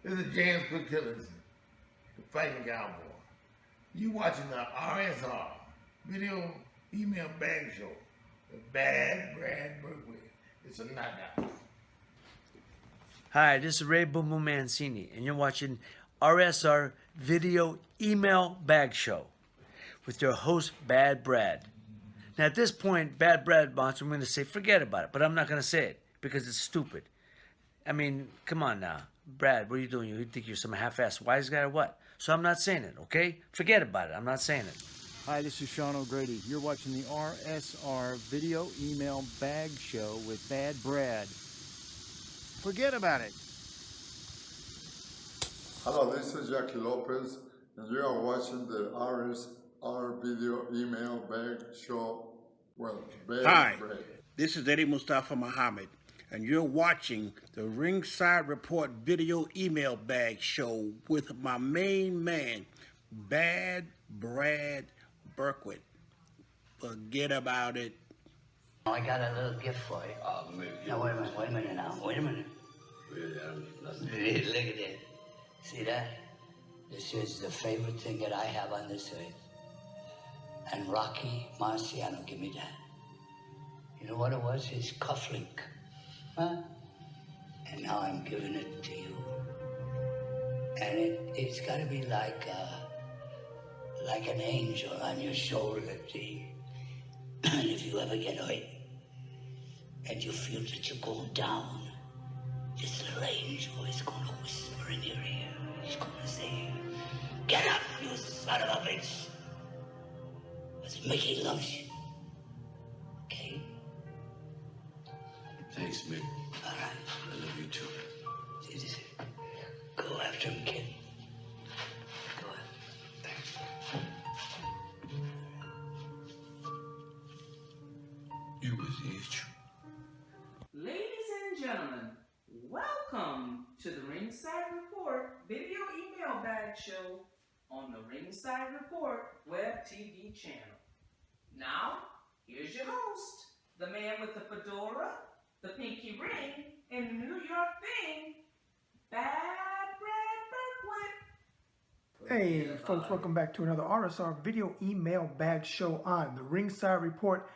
This is James Quick Killers, the Fighting Cowboy. You watching the RSR Video Email Bag Show with Bad Brad Berkeley. It's a knockout. Hi, this is Ray Boom Boom Mancini, and you're watching RSR Video Email Bag Show with your host, Bad Brad. Now, at this point, Bad Brad wants me to say, forget about it, but I'm not going to say it because it's stupid. I mean, come on now. Brad, what are you doing? You think you're some half-assed wise guy or what? So I'm not saying it, okay? Forget about it. I'm not saying it. Hi, this is Sean O'Grady. You're watching the RSR Video Email Bag Show with Bad Brad. Forget about it. Hello, this is Jackie Lopez, and you are watching the RSR Video Email Bag Show with Bad Hi, Brad. this is Eddie Mustafa Muhammad, and you're watching the Ringside Report Video Email Bag Show with my main man, Bad Brad Berkeley. Forget about it. I got a little gift for you. Now, wait a minute now. Wait a minute. Look at that. See that? This is the favorite thing that I have on this earth. And Rocky Marciano give me that. You know what it was? His cufflink. Huh? And now I'm giving it to you. And it's got to be like an angel on your shoulder, see? And if you ever get hurt and you feel that you're going down, this little angel is going to whisper in your ear. He's going to say, "Get up, you son of a bitch. Because Mickey loves you." Okay? Thanks, Mick. All right. I love you too. See this? Go after him, kid. Go ahead. Thanks. You was itch. Ladies and gentlemen, welcome to the Ringside Report Video Email Bag Show on the Ringside Report Web TV channel. Now, here's your host, the man with the fedora, the pinky ring, and the New York thing, Bad Brad Berkeley. Hey folks, welcome back to another RSR Video Email Bag Show on the Ringside Report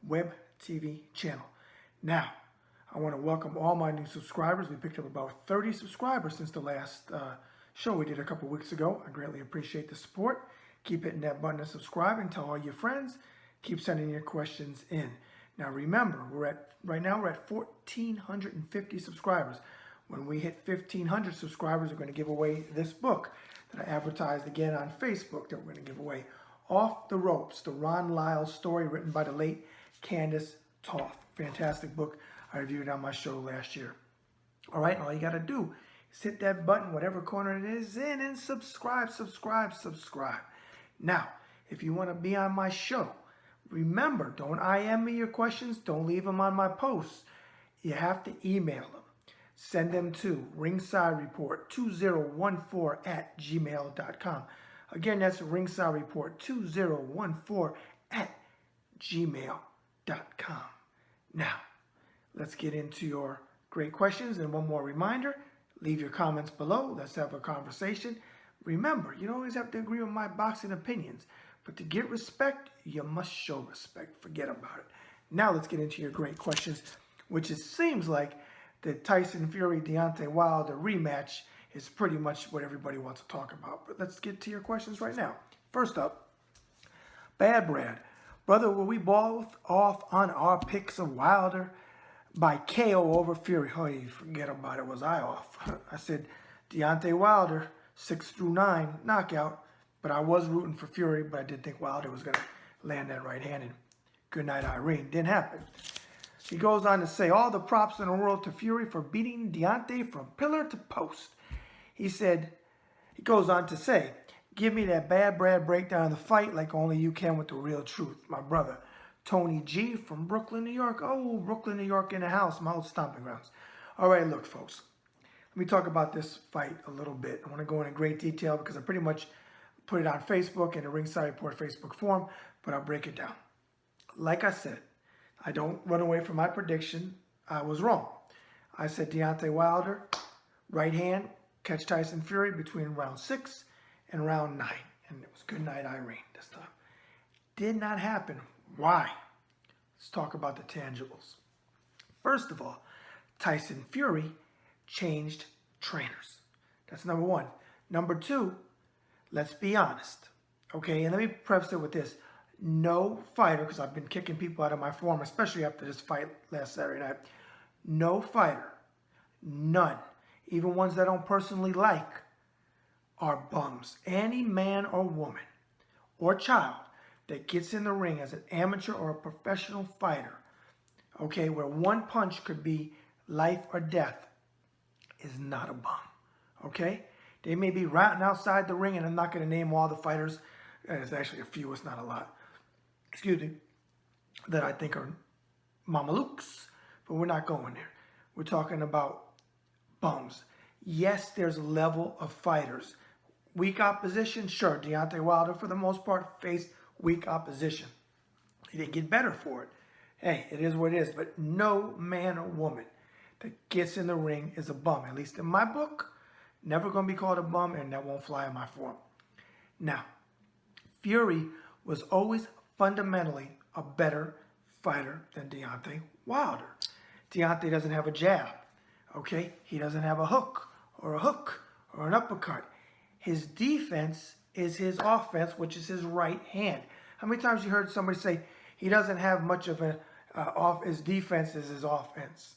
Web TV channel. Now, I want to welcome all my new subscribers. We picked up about 30 subscribers since the last show we did a couple weeks ago. I greatly appreciate the support. Keep hitting that button to subscribe and tell all your friends. Keep sending your questions in. Now remember, right now we're at 1,450 subscribers. When we hit 1,500 subscribers, we're going to give away this book that I advertised again on Facebook that we're going to give away. Off the Ropes, the Ron Lyles story written by the late Candace Toth. Fantastic book. I reviewed it on my show last year. All right, all you got to do is hit that button, whatever corner it is in, and subscribe. Now, if you want to be on my show, remember, don't IM me your questions. Don't leave them on my posts. You have to email them. Send them to ringsidereport2014@gmail.com. Again, that's ringsidereport2014@gmail.com. Now, let's get into your great questions. And one more reminder, leave your comments below. Let's have a conversation. Remember, you don't always have to agree with my boxing opinions, but to get respect, you must show respect. Forget about it. Now let's get into your great questions, which it seems like the Tyson Fury Deontay Wilder rematch is pretty much what everybody wants to talk about. But let's get to your questions right now. First up, Bad Brad. Brother, were we both off on our picks of Wilder by KO over Fury? Oh, you forget about it. Was I off? I said Deontay Wilder, 6-9 knockout. But I was rooting for Fury, but I did think Wilder was going to land that right-handed. Good night, Irene. Didn't happen. He goes on to say, all the props in the world to Fury for beating Deontay from pillar to post. He goes on to say, give me that Bad Brad breakdown of the fight like only you can with the real truth. My brother, Tony G from Brooklyn, New York. Oh, Brooklyn, New York in the house, my old stomping grounds. All right, look, folks. Let me talk about this fight a little bit. I want to go into great detail because I pretty much put it on Facebook in the Ringside Report Facebook forum, but I'll break it down. Like I said, I don't run away from my prediction. I was wrong. I said Deontay Wilder, right hand, catch Tyson Fury between round 6 and round 9. And it was good night Irene this time. Did not happen. Why? Let's talk about the tangibles. First of all, Tyson Fury changed trainers. That's number one. Number two, let's be honest. Okay, and let me preface it with this. No fighter, because I've been kicking people out of my form, especially after this fight last Saturday night. No fighter, none, even ones that I don't personally like, are bums. Any man or woman or child that gets in the ring as an amateur or a professional fighter, okay, where one punch could be life or death, is not a bum, okay? They may be routing outside the ring, and I'm not going to name all the fighters. There's actually a few, it's not a lot, excuse me, that I think are mamalukes, but we're not going there. We're talking about bums. Yes, there's a level of fighters. Weak opposition, sure. Deontay Wilder, for the most part, faced weak opposition. He didn't get better for it. Hey, it is what it is. But no man or woman that gets in the ring is a bum. At least in my book, never going to be called a bum, and that won't fly in my form. Now, Fury was always fundamentally a better fighter than Deontay Wilder. Deontay doesn't have a jab, okay? He doesn't have a hook or an uppercut. His defense is his offense, which is his right hand. How many times you heard somebody say he doesn't have much of his defense is his offense?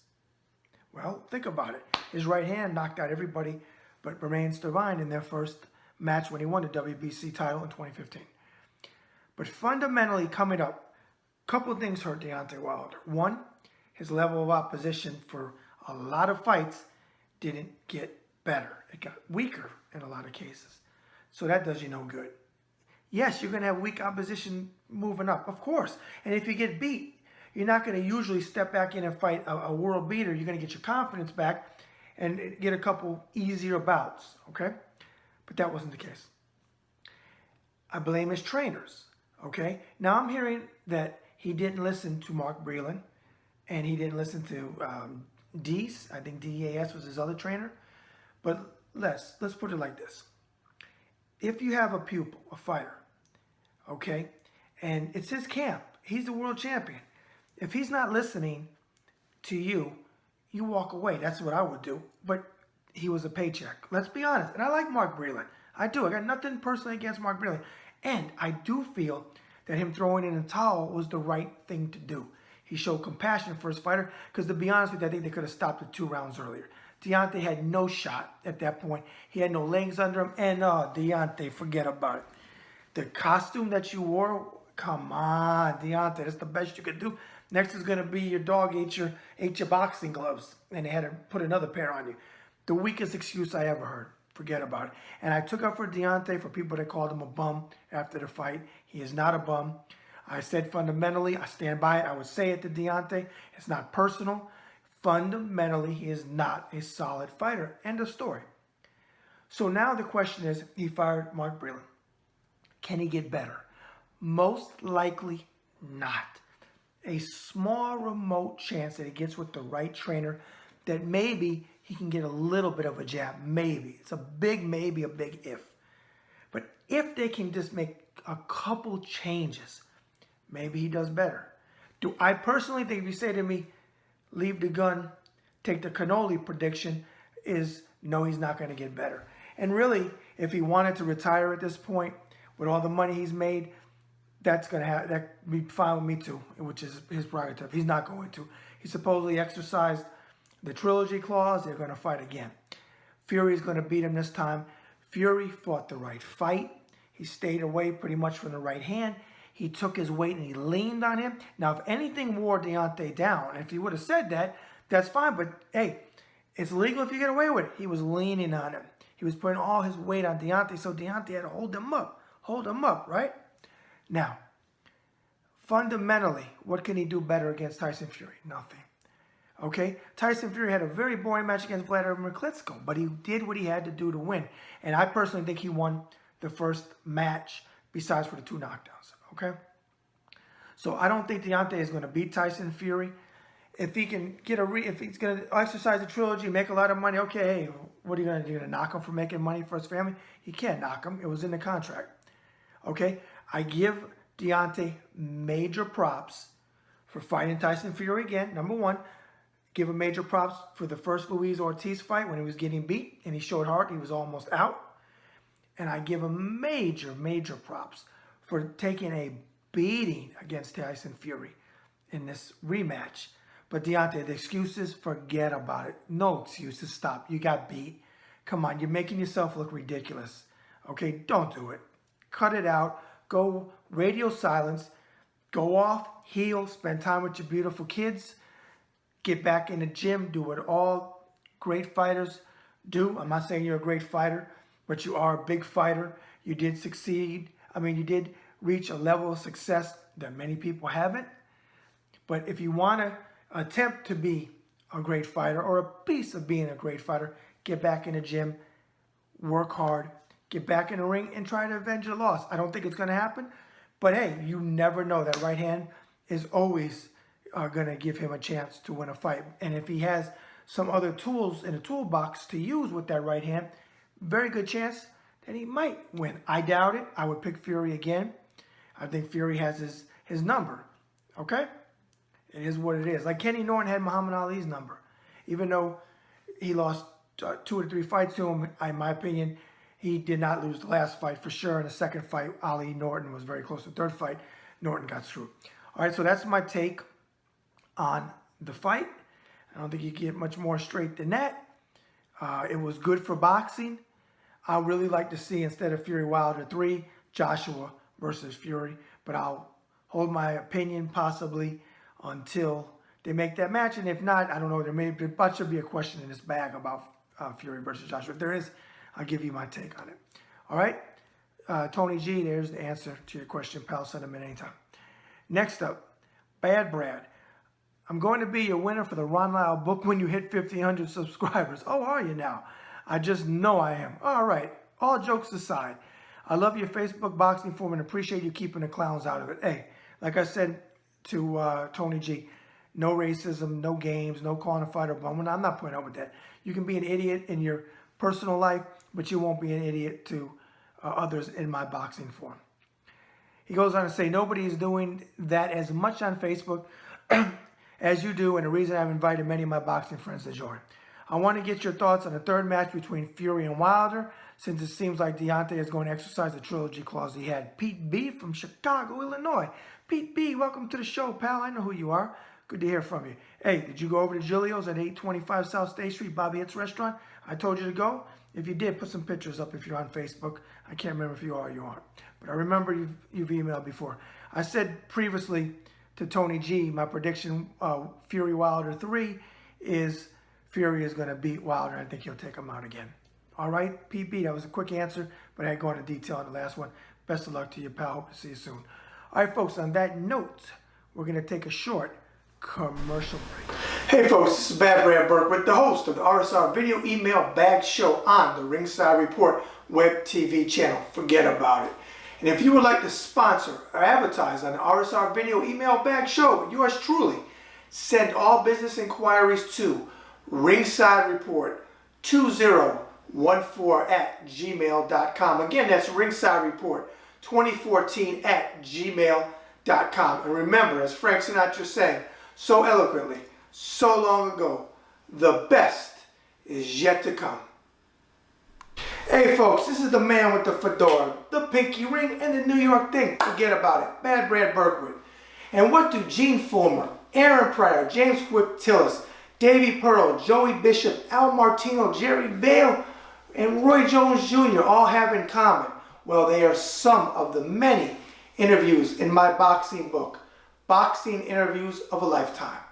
Well, think about it. His right hand knocked out everybody but Romain Stervine in their first match when he won the WBC title in 2015. But fundamentally, coming up, a couple of things hurt Deontay Wilder. One, his level of opposition for a lot of fights didn't get better. It got weaker in a lot of cases. So that does you no good. Yes, you're going to have weak opposition moving up, of course. And if you get beat, you're not going to usually step back in and fight a world beater. You're going to get your confidence back and get a couple easier bouts, okay? But that wasn't the case. I blame his trainers, okay? Now I'm hearing that he didn't listen to Mark Breland, and he didn't listen to Dees. I think DEAS was his other trainer. But let's put it like this. If you have a pupil, a fighter, okay, and it's his camp, he's the world champion. If he's not listening to you, you walk away. That's what I would do. But he was a paycheck. Let's be honest. And I like Mark Breland. I do. I got nothing personally against Mark Breland. And I do feel that him throwing in the towel was the right thing to do. He showed compassion for his fighter because, to be honest with you, I think they could have stopped it 2 rounds earlier. Deontay had no shot at that point. He had no legs under him. And Deontay, forget about it. The costume that you wore, come on, Deontay, that's the best you could do. Next is going to be your dog ate your boxing gloves, and they had to put another pair on you. The weakest excuse I ever heard. Forget about it. And I took up for Deontay for people that called him a bum after the fight. He is not a bum. I said fundamentally, I stand by it. I would say it to Deontay. It's not personal. Fundamentally, he is not a solid fighter. End of story. So now the question is, he fired Mark Breland. Can he get better? Most likely not. A small remote chance that he gets with the right trainer that maybe he can get a little bit of a jab. Maybe. It's a big maybe, a big if. But if they can just make a couple changes, maybe he does better. Do I personally think, if you say to me, leave the gun, take the cannoli prediction, is no, he's not going to get better. And really, if he wanted to retire at this point, with all the money he's made, that be fine with me too, which is his prerogative. He's not going to. He supposedly exercised the trilogy clause. They're going to fight again. Fury's going to beat him this time. Fury fought the right fight. He stayed away pretty much from the right hand. He took his weight and he leaned on him. Now, if anything wore Deontay down, if he would have said that, that's fine. But, hey, it's legal if you get away with it. He was leaning on him. He was putting all his weight on Deontay, so Deontay had to hold him up. Hold him up, right? Now, fundamentally, what can he do better against Tyson Fury? Nothing. Okay? Tyson Fury had a very boring match against Vladimir Klitschko, but he did what he had to do to win. And I personally think he won the first match besides for the 2 knockdowns. Okay? So I don't think Deontay is going to beat Tyson Fury. If he can get if he's going to exercise the trilogy, make a lot of money, okay, hey, What are you going to do? You're going to knock him for making money for his family? You can't knock him. It was in the contract. Okay? I give Deontay major props for fighting Tyson Fury again. Number one, give him major props for the first Luis Ortiz fight when he was getting beat and he showed heart. He was almost out. And I give him major, major props for taking a beating against Tyson Fury in this rematch. But Deontay, the excuses, forget about it. No excuses. Stop. You got beat. Come on. You're making yourself look ridiculous. Okay? Don't do it. Cut it out. Go radio silence. Go off. Heal. Spend time with your beautiful kids. Get back in the gym. Do what all great fighters do. I'm not saying you're a great fighter, but you are a big fighter. You did succeed. You did reach a level of success that many people haven't. But if you want to attempt to be a great fighter or a piece of being a great fighter, get back in the gym, work hard, get back in the ring, and try to avenge your loss. I don't think it's going to happen, but hey, you never know. That right hand is always going to give him a chance to win a fight. And if he has some other tools in the toolbox to use with that right hand, very good chance that he might win. I doubt it. I would pick Fury again. I think Fury has his number, okay? It is what it is. Like Kenny Norton had Muhammad Ali's number. Even though he lost 2 or 3 fights to him, in my opinion, he did not lose the last fight for sure. In the second fight, Ali Norton was very close. The third fight, Norton got screwed. All right, so that's my take on the fight. I don't think you get much more straight than that. It was good for boxing. I really like to see, instead of Fury Wilder 3, Joshua versus Fury. But I'll hold my opinion possibly until they make that match. And if not, I don't know. There should be a question in this bag about Fury versus Joshua. If there is, I'll give you my take on it. All right? Tony G, there's the answer to your question, pal. Send them in anytime. Next up, Bad Brad. I'm going to be your winner for the Ron Lyle book when you hit 1,500 subscribers. Oh, are you now? I just know I am. All right. All jokes aside, I love your Facebook boxing forum and appreciate you keeping the clowns out of it. Hey, like I said to Tony G, no racism, no games, no calling a fighter bum. I'm not putting up with that. You can be an idiot in your personal life, but you won't be an idiot to others in my boxing forum. He goes on to say, nobody is doing that as much on Facebook as you do, and the reason I've invited many of my boxing friends to join. I want to get your thoughts on the third match between Fury and Wilder, since it seems like Deontay is going to exercise the trilogy clause he had. Pete B from Chicago, Illinois. Pete B, welcome to the show, pal. I know who you are. Good to hear from you. Hey, did you go over to Julio's at 825 South State Street, Bobby Hitt's restaurant? I told you to go. If you did, put some pictures up if you're on Facebook. I can't remember if you are or you aren't. But I remember you've emailed before. I said previously to Tony G, my prediction, Fury Wilder 3 is Fury is going to beat Wilder. I think he'll take him out again. All right, PB, that was a quick answer, but I had gone into detail on the last one. Best of luck to you, pal. Hope to see you soon. All right, folks, on that note, we're going to take a short commercial break. Hey, folks, this is Bad Brad Burkwood, the host of the RSR Video Email Bag Show on the Ringside Report Web TV channel. Forget about it. And if you would like to sponsor or advertise on the RSR Video Email Bag Show with yours truly, send all business inquiries to Ringside Report 2014@gmail.com. Again, that's Ringside Report 2014@gmail.com. And remember, as Frank Sinatra sang so eloquently, so long ago, the best is yet to come. Hey folks, this is the man with the fedora, the pinky ring, and the New York thing. Forget about it. Bad Brad Burkwood. And what do Gene Fulmer, Aaron Pryor, James Quick Tillis, Davey Pearl, Joey Bishop, Al Martino, Jerry Vale, and Roy Jones Jr. all have in common? Well, they are some of the many interviews in my boxing book, Boxing Interviews of a Lifetime.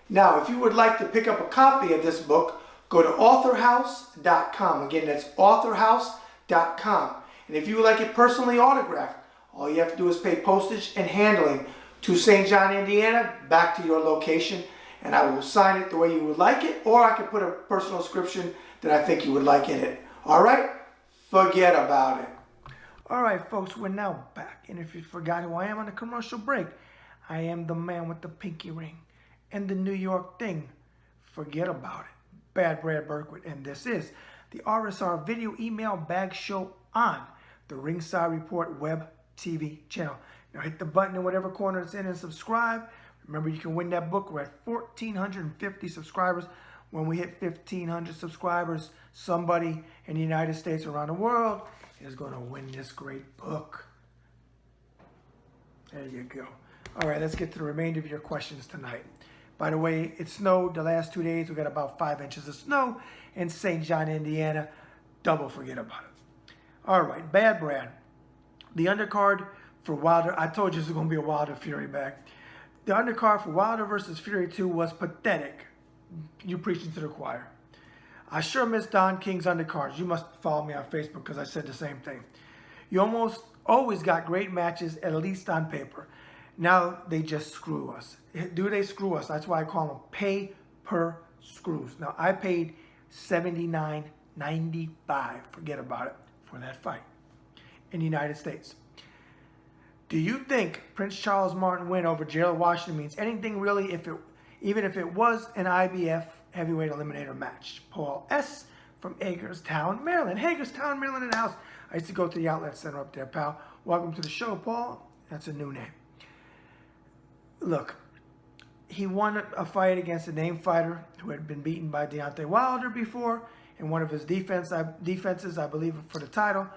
Now, if you would like to pick up a copy of this book, go to authorhouse.com. Again, that's authorhouse.com. And if you would like it personally autographed, all you have to do is pay postage and handling to St. John, Indiana, back to your location, and I will sign it the way you would like it, or I can put a personal description that I think you would like in it. All right? Forget about it. All right, folks, we're now back. And if you forgot who I am on the commercial break, I am the man with the pinky ring and the New York thing. Forget about it. Bad Brad Burkwood, and this is the RSR Video Email Bag Show on the Ringside Report Web TV channel. Now hit the button in whatever corner it's in and subscribe. Remember, you can win that book. We're at 1,450 subscribers. When we hit 1,500 subscribers, somebody in the United States or around the world is going to win this great book. There you go. All right, let's get to the remainder of your questions tonight. By the way, it snowed the last 2 days. We got about 5 inches of snow in St. John, Indiana. Double forget about it. All right, Bad Brad. The undercard for Wilder, I told you this was going to be a Wilder Fury bag. The undercard for Wilder versus Fury 2 was pathetic. You preaching to the choir. I sure miss Don King's undercards. You must follow me on Facebook because I said the same thing. You almost always got great matches, at least on paper. Now they just screw us. Do they screw us? That's why I call them pay-per-screws. Now I paid $79.95, forget about it, for that fight in the United States. Do you think Prince Charles Martin win over Gerald Washington means anything really, even if it was an IBF heavyweight eliminator match? Paul S. from Hagerstown, Maryland. Hagerstown, Maryland in the house. I used to go to the outlet center up there, pal. Welcome to the show, Paul. That's a new name. Look, he won a fight against a named fighter who had been beaten by Deontay Wilder before in one of his defenses, I believe, for the title.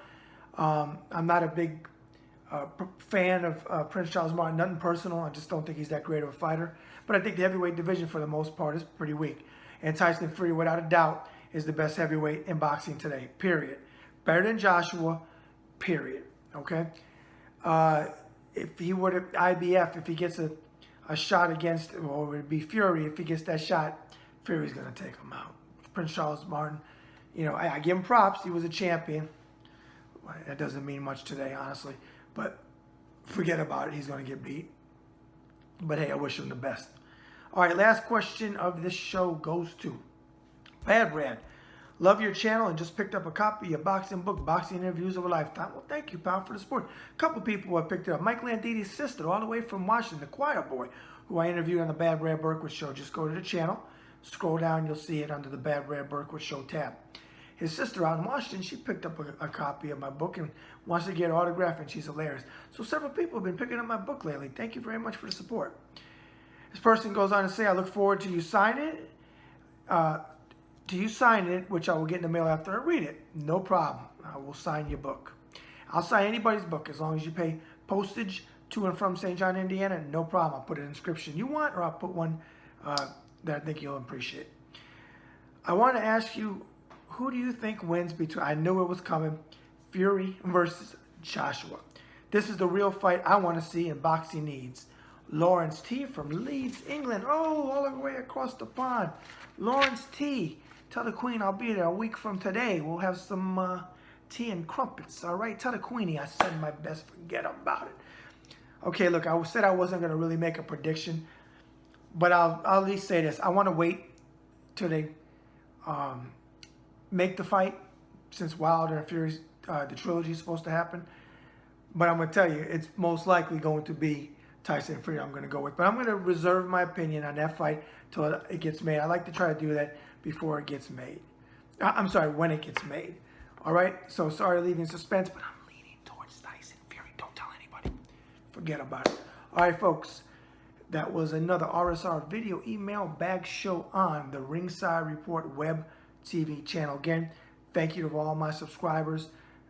I'm not a big fan of Prince Charles Martin, nothing personal. I just don't think he's that great of a fighter. But I think the heavyweight division, for the most part, is pretty weak. And Tyson Fury, without a doubt, is the best heavyweight in boxing today, period. Better than Joshua, period. Okay? If he were to IBF, if he gets a shot against, or it would be Fury, if he gets that shot, Fury's going to take him out. Prince Charles Martin, you know, I give him props. He was a champion. That doesn't mean much today, honestly. But forget about it. He's going to get beat. But hey, I wish him the best. All right, last question of this show goes to Bad Brad. Love your channel and just picked up a copy of your boxing book, Boxing Interviews of a Lifetime. Well, thank you, pal, for the support. A couple people have picked it up. Mike Landiti's sister, all the way from Washington, the choir boy, who I interviewed on the Bad Brad Berkowitz Show. Just go to the channel, scroll down, you'll see it under the Bad Brad Berkowitz Show tab. His sister out in Washington, she picked up a copy of my book and wants to get an autograph, and she's hilarious. So several people have been picking up my book lately. Thank you very much for the support. This person goes on to say, I look forward to you signing it. Which I will get in the mail after I read it. No problem. I will sign your book. I'll sign anybody's book as long as you pay postage to and from St. John, Indiana. No problem. I'll put an inscription you want, or I'll put one that I think you'll appreciate. I want to ask you, who do you think wins between, I knew it was coming, Fury versus Joshua? This is the real fight I want to see and boxing needs. Lawrence T. from Leeds, England. Oh, all the way across the pond. Lawrence T. Tell the Queen I'll be there a week from today. We'll have some tea and crumpets. All right? Tell the Queenie I said my best. Forget about it. Okay, look, I said I wasn't going to really make a prediction, but I'll at least say this. I want to wait till they make the fight, since Wilder and Fury's, the trilogy is supposed to happen. But I'm going to tell you, it's most likely going to be Tyson Fury I'm going to go with. But I'm going to reserve my opinion on that fight till it gets made. I like to try to do that before it gets made. I'm sorry, when it gets made. All right? So sorry to leave you in suspense, but I'm leaning towards Tyson Fury. Don't tell anybody. Forget about it. All right, folks. That was another RSR Video Email Bag Show on the Ringside Report Web TV channel. Again, thank you to all my subscribers,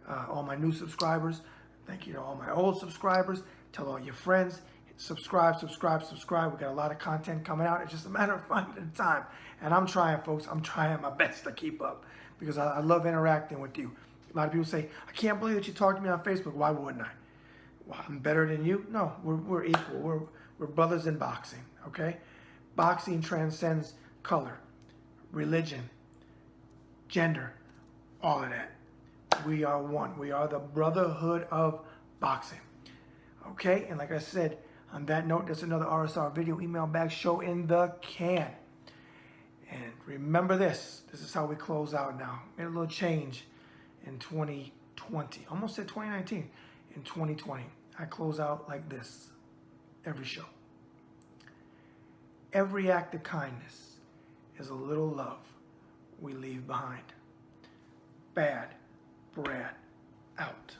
all my new subscribers. Thank you to all my old subscribers. Tell all your friends. Subscribe. We got a lot of content coming out. It's just a matter of finding the time. And I'm trying, folks. I'm trying my best to keep up because I love interacting with you. A lot of people say, I can't believe that you talked to me on Facebook. Why wouldn't I? Well, I'm better than you? No, we're equal. We're brothers in boxing, okay? Boxing transcends color, religion, gender, all of that. We are one. We are the brotherhood of boxing, okay? And like I said, on that note, there's another RSR Video Email Bag Show in the can. And remember this. This is how we close out now. Made a little change in 2020. Almost said 2019. In 2020, I close out like this every show. Every act of kindness is a little love we leave behind. Bad Brad out.